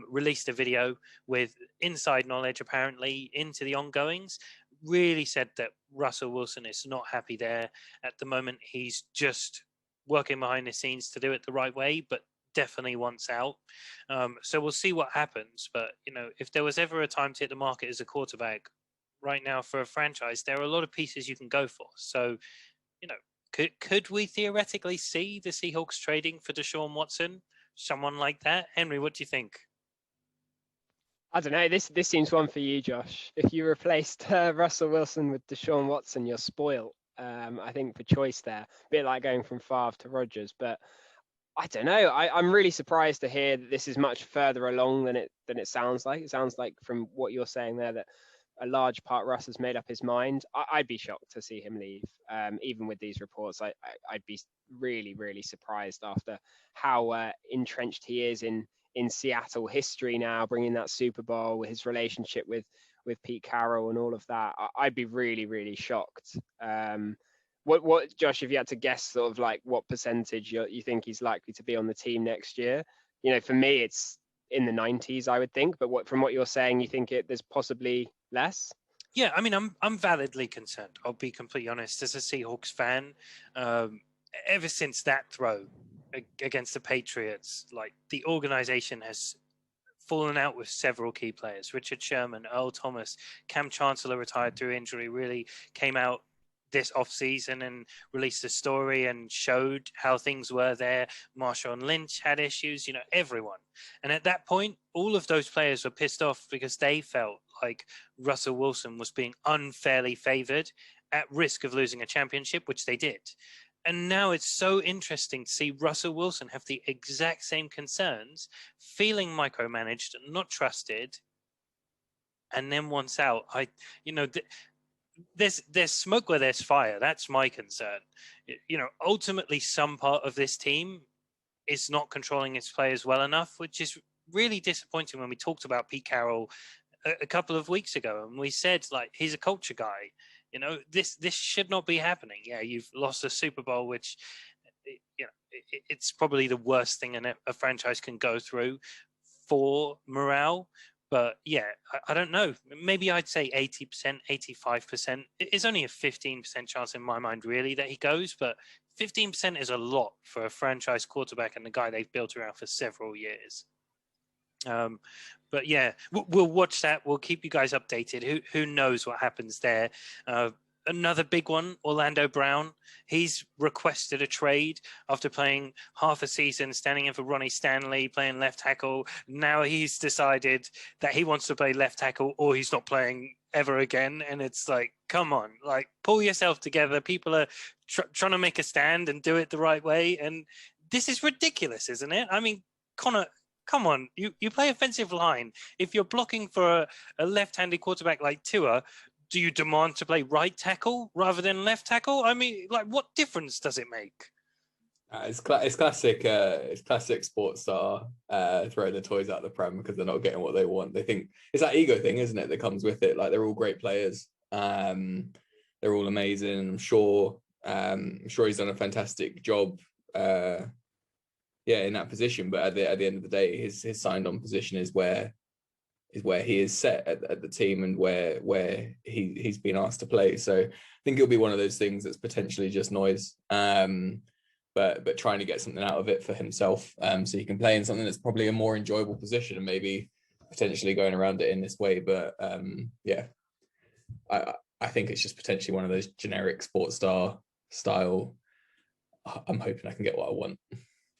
released a video with inside knowledge apparently into the ongoings. Really said that Russell Wilson is not happy there at the moment. He's just working behind the scenes to do it the right way, but definitely wants out. So we'll see what happens. But if there was ever a time to hit the market as a quarterback, right now for a franchise, there are a lot of pieces you can go for. So, could we theoretically see the Seahawks trading for Deshaun Watson, someone like that? Henry, what do you think? I don't know. This seems one for you, Josh. If you replaced Russell Wilson with Deshaun Watson, you're spoiled. I think for choice there, a bit like going from Favre to Rodgers. But I don't know. I'm really surprised to hear that this is much further along than it sounds like. It sounds like from what you're saying there that a large part Russ has made up his mind. I'd be shocked to see him leave, even with these reports. I'd be really, really surprised after how entrenched he is in Seattle history now, bringing that Super Bowl, his relationship with Pete Carroll and all of that. I'd be really, really shocked. What Josh, if you had to guess sort of like what percentage you think he's likely to be on the team next year? For me, it's in the 90s, I would think. But from what you're saying, you think there's possibly less? Yeah, I mean, I'm validly concerned. I'll be completely honest. As a Seahawks fan, ever since that throw against the Patriots, like the organization has fallen out with several key players. Richard Sherman, Earl Thomas, Cam Chancellor retired through injury, really came out this offseason and released a story and showed how things were there. Marshawn Lynch had issues, everyone. And at that point, all of those players were pissed off because they felt like Russell Wilson was being unfairly favored at risk of losing a championship, which they did. And now it's so interesting to see Russell Wilson have the exact same concerns, feeling micromanaged, not trusted, and then wants out. There's smoke where there's fire. That's my concern. Ultimately, some part of this team is not controlling its players well enough, which is really disappointing. When we talked about Pete Carroll a couple of weeks ago, and we said he's a culture guy. This should not be happening. Yeah, you've lost a Super Bowl, which it's probably the worst thing a franchise can go through for morale. But yeah, I don't know. Maybe I'd say 80%, 85%. It's only a 15% chance in my mind, really, that he goes. But 15% is a lot for a franchise quarterback and the guy they've built around for several years. But yeah, we'll watch that. We'll keep you guys updated. Who knows what happens there? Another big one, Orlando Brown. He's requested a trade after playing half a season, standing in for Ronnie Stanley, playing left tackle. Now he's decided that he wants to play left tackle or he's not playing ever again. And it's like, come on, pull yourself together. People are trying to make a stand and do it the right way. And this is ridiculous, isn't it? I mean, Connor, come on, you play offensive line. If you're blocking for a left-handed quarterback like Tua, do you demand to play right tackle rather than left tackle? I mean, what difference does it make? It's classic. It's classic sports star throwing the toys out of the pram because they're not getting what they want. They think it's that ego thing, isn't it, that comes with it? They're all great players. They're all amazing. I'm sure he's done a fantastic job. In that position. But at the end of the day, his signed on position is where he is set at the team and where he's been asked to play. So I think it'll be one of those things that's potentially just noise, but trying to get something out of it for himself, so he can play in something that's probably a more enjoyable position and maybe potentially going around it in this way. But I think it's just potentially one of those generic sports star style. I'm hoping I can get what I want.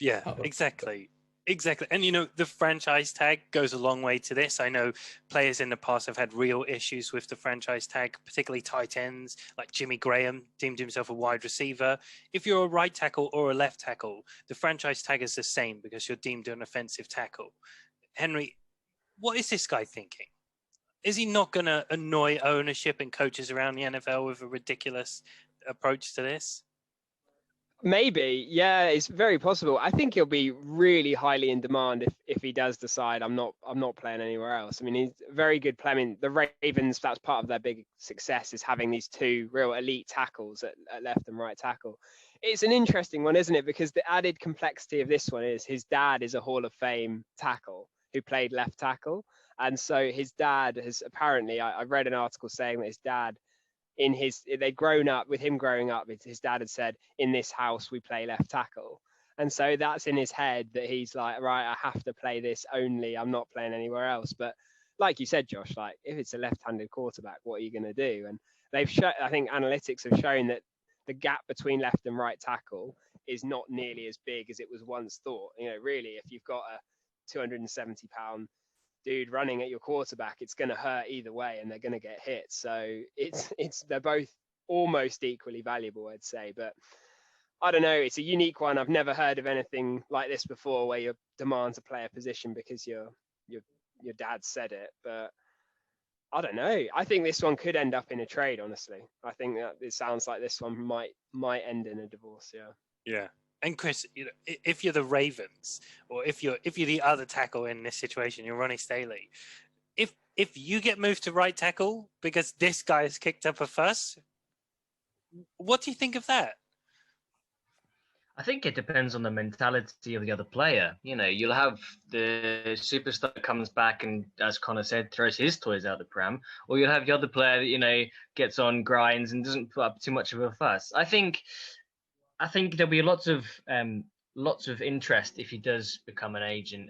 Yeah, exactly. And, the franchise tag goes a long way to this. I know players in the past have had real issues with the franchise tag, particularly tight ends, like Jimmy Graham deemed himself a wide receiver. If you're a right tackle or a left tackle, the franchise tag is the same because you're deemed an offensive tackle. Henry, what is this guy thinking? Is he not going to annoy ownership and coaches around the NFL with a ridiculous approach to this? Maybe, yeah, it's very possible. I think he'll be really highly in demand if he does decide I'm not playing anywhere else. I mean, he's a very good player. I mean, the Ravens, that's part of their big success, is having these two real elite tackles at left and right tackle. It's an interesting one, isn't it? Because the added complexity of this one is his dad is a Hall of Fame tackle who played left tackle, and so his dad has apparently, I read an article saying that his dad, they'd grown up with him growing up, his dad had said, in this house we play left tackle, and so that's in his head that he's like, right, I have to play this only, I'm not playing anywhere else. But like you said, Josh, like if it's a left-handed quarterback, what are you going to do? And they've shown, I think analytics have shown that the gap between left and right tackle is not nearly as big as it was once thought. Really, if you've got a 270-pound dude running at your quarterback, it's going to hurt either way, and they're going to get hit. So they're both almost equally valuable, I'd say. But I don't know. It's a unique one. I've never heard of anything like this before, where you demand to play a position because your dad said it. But I don't know. I think this one could end up in a trade. Honestly, I think that it sounds like this one might end in a divorce. Yeah. Yeah. And Chris, if you're the Ravens, or if you're the other tackle in this situation, you're Ronnie Staley. If you get moved to right tackle because this guy has kicked up a fuss, what do you think of that? I think it depends on the mentality of the other player. You'll have the superstar that comes back and, as Connor said, throws his toys out the pram, or you'll have the other player that gets on, grinds, and doesn't put up too much of a fuss. I think there'll be lots of interest if he does become an agent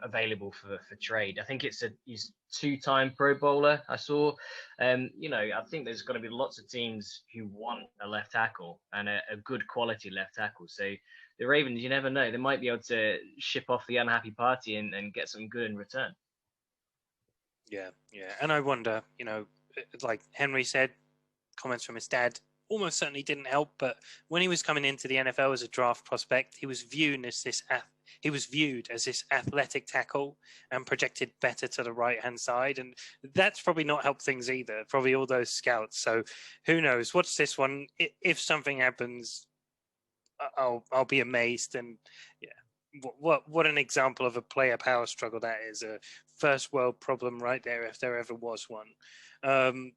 available for trade. I think he's 2-time Pro Bowler. I saw, I think there's going to be lots of teams who want a left tackle and a good quality left tackle. So the Ravens, you never know, they might be able to ship off the unhappy party and get some good in return. Yeah, and I wonder, like Henry said, comments from his dad almost certainly didn't help, but when he was coming into the NFL as a draft prospect, he was viewed as this athletic tackle and projected better to the right-hand side, and that's probably not helped things either. Probably all those scouts. So who knows? Watch this one. If something happens, I'll be amazed. And yeah, what an example of a player power struggle that is. A first world problem right there, if there ever was one.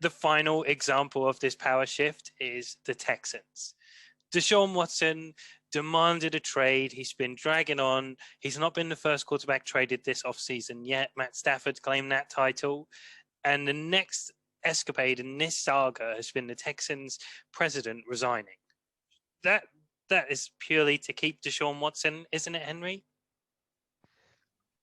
The final example of this power shift is the Texans. Deshaun Watson demanded a trade. He's been dragging on. He's not been the first quarterback traded this offseason yet. Matt Stafford claimed that title. And the next escapade in this saga has been the Texans president resigning. That is purely to keep Deshaun Watson, isn't it, Henry?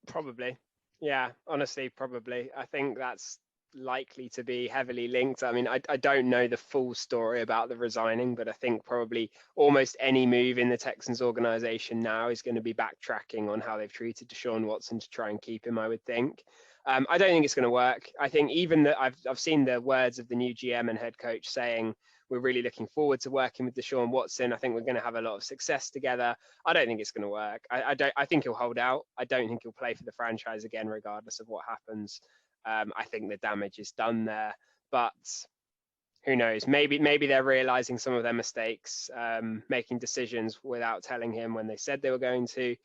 Probably. Yeah, honestly, probably. I think that's likely to be heavily linked. I mean, I don't know the full story about the resigning, but I think probably almost any move in the Texans organization now is going to be backtracking on how they've treated Deshaun Watson to try and keep him, I would think. I don't think it's going to work. I think even that I've seen the words of the new GM and head coach saying we're really looking forward to working with Deshaun Watson. I think we're going to have a lot of success together. I don't think it's going to work. I think he'll hold out. I don't think he'll play for the franchise again, regardless of what happens. I think the damage is done there, but who knows? Maybe they're realizing some of their mistakes, making decisions without telling him when they said they were going to.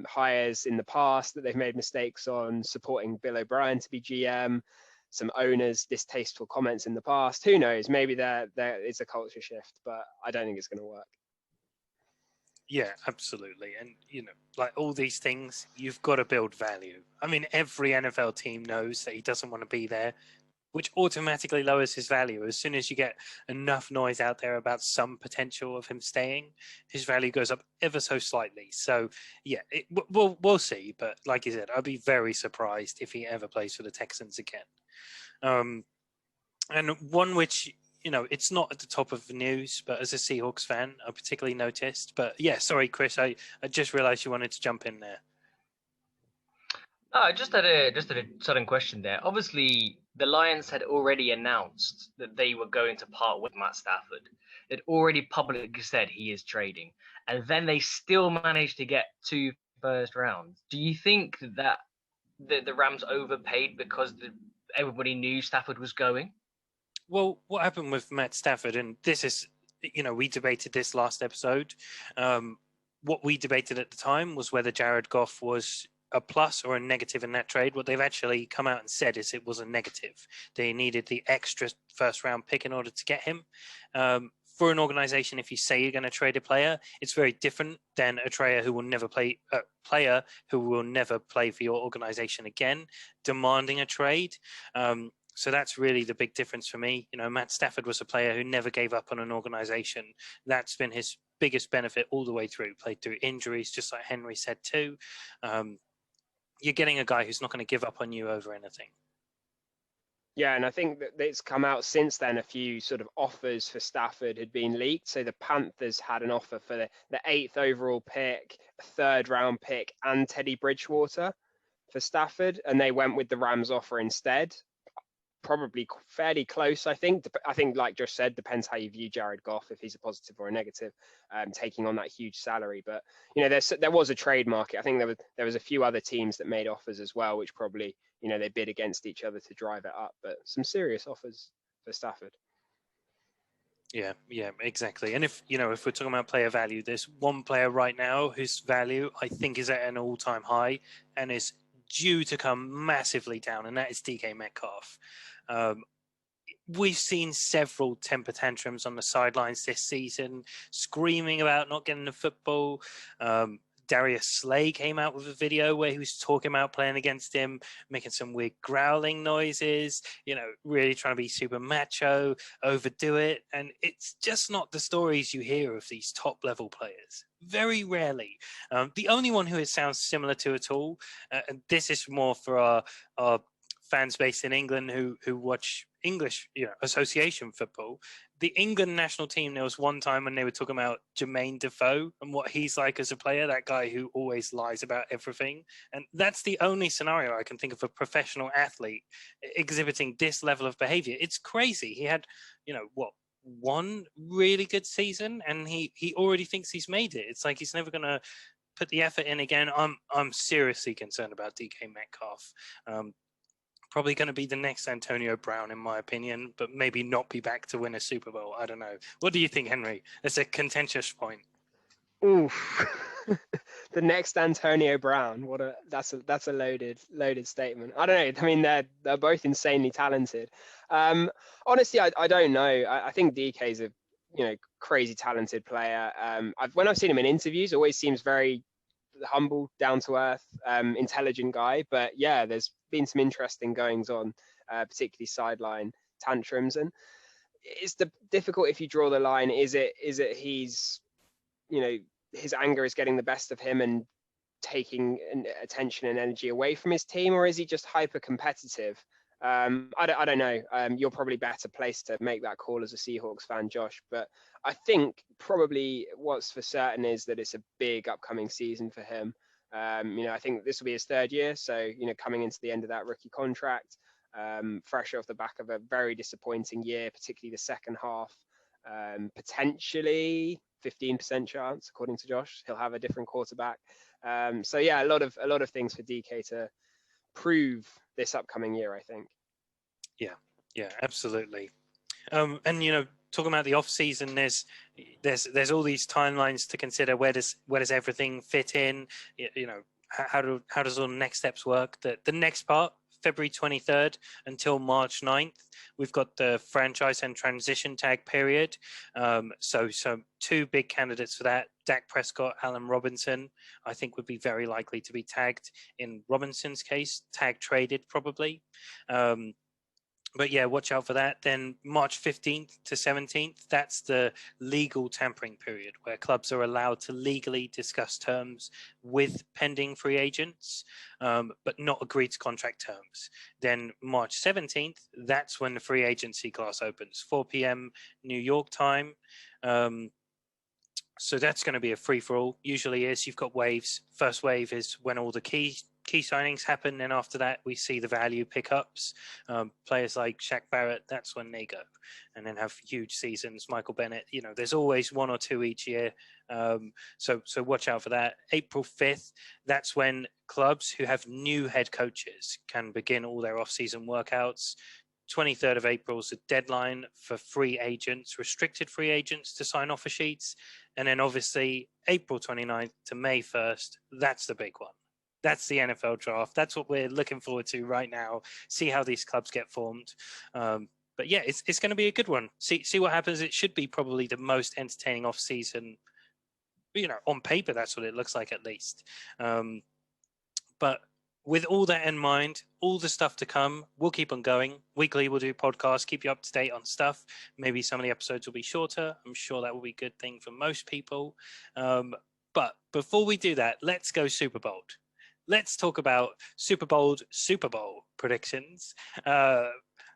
Hires in the past that they've made mistakes on, supporting Bill O'Brien to be GM, some owners' distasteful comments in the past. Who knows? Maybe there is a culture shift, but I don't think it's going to work. Yeah, absolutely. And, like all these things, you've got to build value. I mean, every NFL team knows that he doesn't want to be there, which automatically lowers his value. As soon as you get enough noise out there about some potential of him staying, his value goes up ever so slightly. So, yeah, we'll see. But like you said, I'd be very surprised if he ever plays for the Texans again. And one which, it's not at the top of the news, but as a Seahawks fan, I particularly noticed. But yeah, sorry, Chris, I just realized you wanted to jump in there. No, I just had a sudden question there. Obviously, the Lions had already announced that they were going to part with Matt Stafford. They'd already publicly said he is trading, and then they still managed to get 2 first rounds. Do you think that the Rams overpaid because everybody knew Stafford was going? Well, what happened with Matt Stafford, and this is we debated this last episode. What we debated at the time was whether Jared Goff was a plus or a negative in that trade. What they've actually come out and said is it was a negative. They needed the extra first round pick in order to get him. For an organization, if you say you're going to trade a player, it's very different than a player who will never play for your organization again, demanding a trade. So that's really the big difference for me. Matt Stafford was a player who never gave up on an organization. That's been his biggest benefit all the way through. Played through injuries, just like Henry said too. You're getting a guy who's not going to give up on you over anything. Yeah, and I think that it's come out since then. A few sort of offers for Stafford had been leaked. So the Panthers had an offer for the 8th overall pick, a 3rd round pick, and Teddy Bridgewater for Stafford, and they went with the Rams offer instead. Probably fairly close, I think. I think, like Josh said, depends how you view Jared Goff, if he's a positive or a negative, taking on that huge salary. But there was a trade market. I think there was a few other teams that made offers as well, which probably they bid against each other to drive it up. But some serious offers for Stafford. Yeah, exactly. And if we're talking about player value, there's one player right now whose value I think is at an all-time high and is due to come massively down, and that is DK Metcalf. We've seen several temper tantrums on the sidelines this season, screaming about not getting the football. Darius Slay came out with a video where he was talking about playing against him, making some weird growling noises, really trying to be super macho, overdo it. And it's just not the stories you hear of these top level players. Very rarely. The only one who it sounds similar to at all, and this is more for our fans based in England who watch English association football. The England national team, there was one time when they were talking about Jermaine Defoe and what he's like as a player, that guy who always lies about everything. And that's the only scenario I can think of a professional athlete exhibiting this level of behavior. It's crazy. He had, one really good season and he already thinks he's made it. It's like he's never going to put the effort in again. I'm seriously concerned about DK Metcalf. Probably going to be the next Antonio Brown, in my opinion, but maybe not be back to win a Super Bowl. I don't know. What do you think, Henry? It's a contentious point. Oof. The next Antonio Brown. That's a loaded statement. I don't know. I mean, they're both insanely talented. Honestly, I don't know. I think DK's a crazy talented player. When I've seen him in interviews, always seems very humble, down to earth, intelligent guy. But yeah, there's been some interesting goings on, particularly sideline tantrums, and it's difficult if you draw the line. Is it he's his anger is getting the best of him and taking attention and energy away from his team, or is he just hyper competitive? I don't know. You're probably better placed to make that call as a Seahawks fan, Josh. But I think probably what's for certain is that it's a big upcoming season for him. I think this will be his 3rd year. So, coming into the end of that rookie contract, fresh off the back of a very disappointing year, particularly the second half, potentially 15% chance, according to Josh, he'll have a different quarterback. So yeah, a lot of things for DK to prove this upcoming year, I think. Yeah, absolutely. And talking about the off season, there's all these timelines to consider. Where does everything fit in? How does all the next steps work? The next part, February 23rd until March 9th, we've got the franchise and transition tag period. So 2 big candidates for that: Dak Prescott, Allen Robinson, I think would be very likely to be tagged. In Robinson's case, tag traded probably. But yeah, watch out for that. Then March 15th to 17th, that's the legal tampering period where clubs are allowed to legally discuss terms with pending free agents, but not agree to contract terms. Then March 17th, that's when the free agency class opens, 4 p.m. New York time. So that's going to be a free-for-all. Usually is. You've got waves. First wave is when all the key signings happen, and after that we see the value pickups. Players like Shaq Barrett, that's when they go and then have huge seasons. Michael Bennett, there's always 1 or 2 each year. So watch out for that. April 5th, that's when clubs who have new head coaches can begin all their off-season workouts. 23rd of April is the deadline for free agents, restricted free agents to sign offer sheets. And then obviously April 29th to May 1st, that's the big one. That's the NFL draft. That's what we're looking forward to right now. See how these clubs get formed. But yeah, it's going to be a good one. See what happens. It should be probably the most entertaining off season. On paper, that's what it looks like at least. But with all that in mind, all the stuff to come, we'll keep on going. Weekly, we'll do podcasts, keep you up to date on stuff. Maybe some of the episodes will be shorter. I'm sure that will be a good thing for most people. But before we do that, let's go Super Bowl. Let's talk about Super Bowl predictions,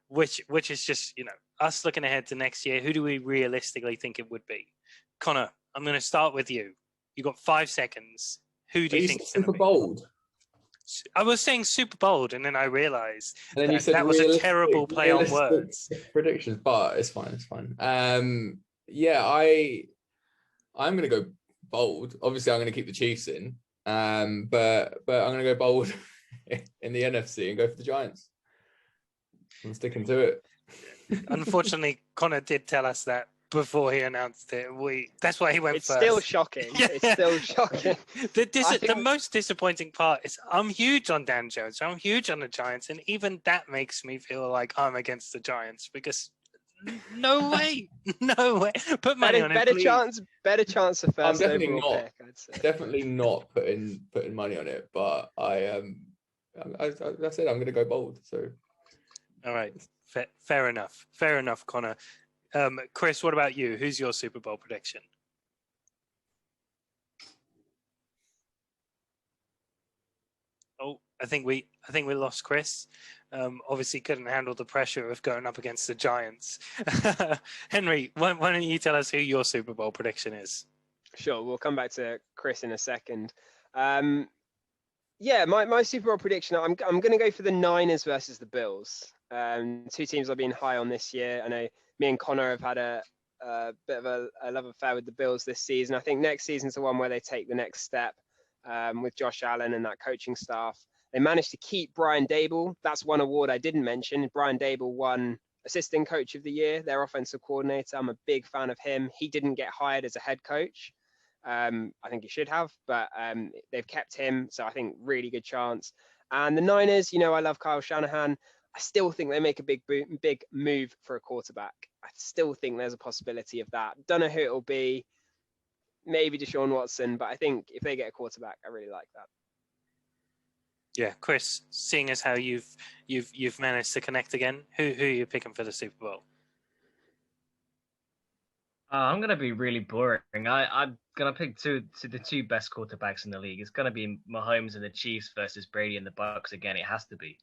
which is just, us looking ahead to next year. Who do we realistically think it would be? Connor, I'm going to start with you. You got 5 seconds. Who do you think is Super Bowl? I was saying Super Bowl, and then I realized that was a terrible play on words. Predictions, but it's fine. It's fine. Yeah, I'm going to go bold. Obviously, I'm going to keep the Chiefs in. But I'm going to go bold in the NFC and go for the Giants. I'm sticking to it. Unfortunately, Connor did tell us that before he announced it. That's why he went first. It's still shocking. Yeah. It's still shocking. The most disappointing part is I'm huge on Dan Jones. I'm huge on the Giants, and even that makes me feel like I'm against the Giants because no way, no way. Put money on it, please. Better chance of first overall pick. I'd say. Definitely not putting money on it, but I said I'm going to go bold. So, all right, fair enough, Connor. Chris, what about you? Who's your Super Bowl prediction? Oh, I think we lost Chris. Obviously couldn't handle the pressure of going up against the Giants. Henry, why don't you tell us who your Super Bowl prediction is? Sure, we'll come back to Chris in a second. Yeah, my Super Bowl prediction, I'm going to go for the Niners versus the Bills. Two teams I've been high on this year. I know me and Connor have had a bit of a love affair with the Bills this season. I think next season's the one where they take the next step with Josh Allen and that coaching staff. They managed to keep Brian Daboll. That's one award I didn't mention. Brian Daboll won Assistant Coach of the Year, their offensive coordinator. I'm a big fan of him. He didn't get hired as a head coach. I think he should have, but they've kept him. So I think really good chance. And the Niners, I love Kyle Shanahan. I still think they make a big move for a quarterback. I still think there's a possibility of that. Don't know who it'll be. Maybe Deshaun Watson, but I think if they get a quarterback, I really like that. Yeah, Chris, seeing as how you've managed to connect again, who are you picking for the Super Bowl? I'm gonna be really boring. I'm gonna pick the two best quarterbacks in the league. It's gonna be Mahomes and the Chiefs versus Brady and the Bucks again. It has to be.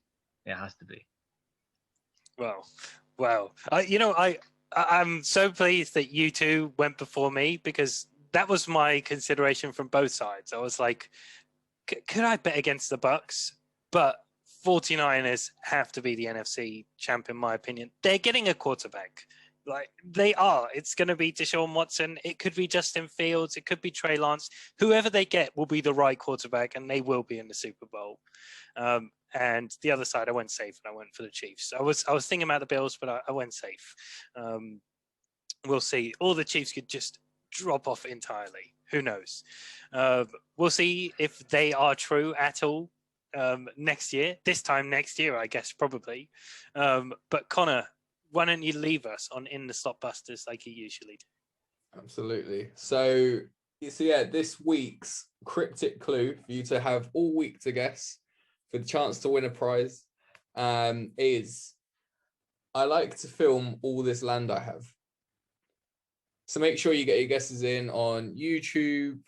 It has to be. Wow. I'm so pleased that you two went before me because that was my consideration from both sides. I was like, could I bet against the Bucks? But 49ers have to be the NFC champ, in my opinion. They're getting a quarterback. Like they are. It's going to be Deshaun Watson. It could be Justin Fields. It could be Trey Lance. Whoever they get will be the right quarterback, and they will be in the Super Bowl. And the other side, I went safe, and I went for the Chiefs. I was thinking about the Bills, but I went safe. We'll see. Or the Chiefs could just drop off entirely. Who knows? We'll see if they are true at all next year. This time next year, I guess, probably. But Connor, why don't you leave us on In the Slotbusters like you usually do? Absolutely. So yeah, this week's cryptic clue for you to have all week to guess for the chance to win a prize is I like to film all this land I have. So make sure you get your guesses in on YouTube,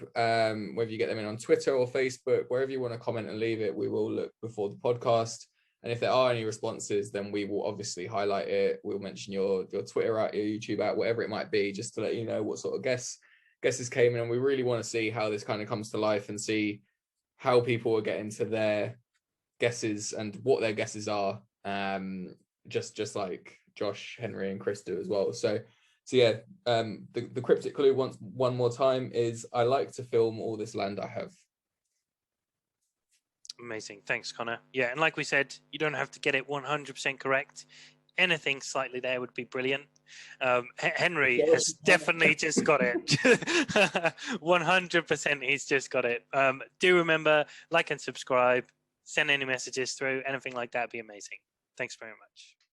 whether you get them in on Twitter or Facebook, wherever you want to comment and leave it, we will look before the podcast. And if there are any responses, then we will obviously highlight it. We'll mention your Twitter out, your YouTube out, whatever it might be, just to let you know what sort of guesses came in. And we really want to see how this kind of comes to life and see how people are getting to their guesses and what their guesses are, just like Josh, Henry, and Chris do as well. So yeah, the cryptic clue one more time is I like to film all this land I have. Amazing. Thanks, Connor. Yeah, and like we said, you don't have to get it 100% correct. anything slightly there would be brilliant. Henry has definitely just got it. 100% he's just got it. Do remember, like and subscribe, send any messages through, anything like that would be amazing. Thanks very much.